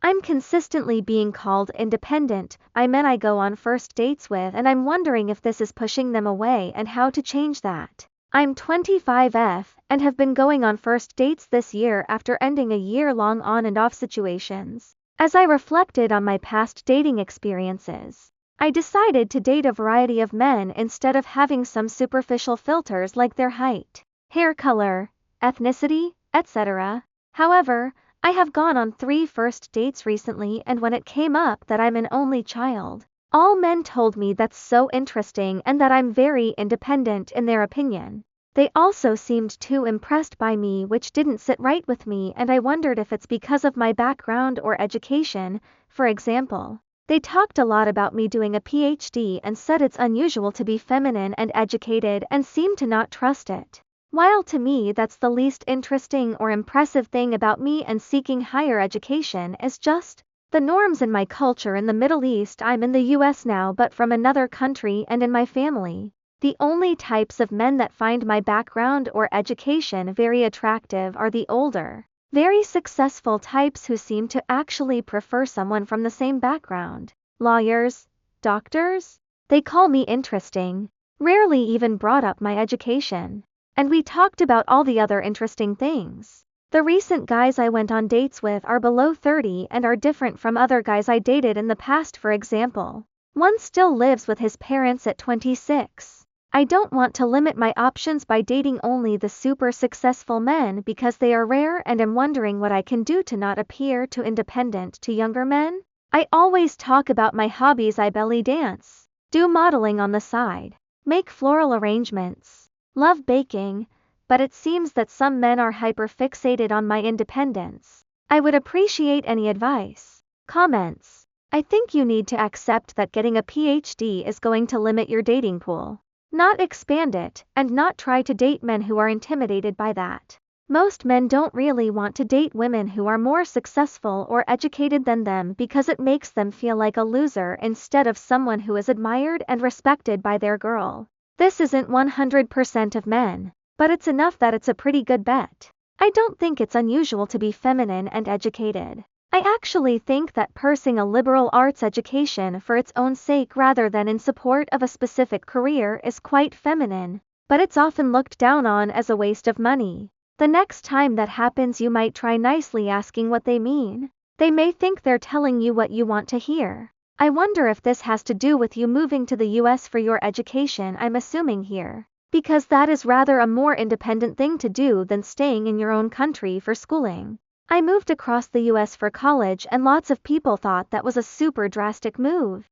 I'm consistently being called independent by men I go on first dates with, and I'm wondering if this is pushing them away and how to change that. I'm 25F and have been going on first dates this year after ending a year-long on and off situations. As I reflected on my past dating experiences, I decided to date a variety of men instead of having some superficial filters like their height, hair color, ethnicity, etc. However, I have gone on 3 first dates recently, and when it came up that I'm an only child, all men told me that's so interesting and that I'm very independent in their opinion. They also seemed too impressed by me, which didn't sit right with me, and I wondered if it's because of my background or education. For example, they talked a lot about me doing a PhD and said it's unusual to be feminine and educated and seemed to not trust it. While to me that's the least interesting or impressive thing about me, and seeking higher education is just the norms in my culture in the Middle East. I'm in the US now, but from another country, and in my family, the only types of men that find my background or education very attractive are the older, very successful types who seem to actually prefer someone from the same background. Lawyers, doctors, they call me interesting, rarely even brought up my education. And we talked about all the other interesting things. The recent guys I went on dates with are below 30 and are different from other guys I dated in the past. For example, one still lives with his parents at 26. I don't want to limit my options by dating only the super successful men because they are rare, and am wondering what I can do to not appear too independent to younger men. I always talk about my hobbies. I belly dance, do modeling on the side, make floral arrangements, love baking, but it seems that some men are hyper-fixated on my independence. I would appreciate any advice. Comments. I think you need to accept that getting a PhD is going to limit your dating pool, not expand it, and not try to date men who are intimidated by that. Most men don't really want to date women who are more successful or educated than them because it makes them feel like a loser instead of someone who is admired and respected by their girl. This isn't 100% of men, but it's enough that it's a pretty good bet. I don't think it's unusual to be feminine and educated. I actually think that pursuing a liberal arts education for its own sake rather than in support of a specific career is quite feminine, but it's often looked down on as a waste of money. The next time that happens, you might try nicely asking what they mean. They may think they're telling you what you want to hear. I wonder if this has to do with you moving to the US for your education. I'm assuming here, because that is rather a more independent thing to do than staying in your own country for schooling. I moved across the US for college, and lots of people thought that was a super drastic move.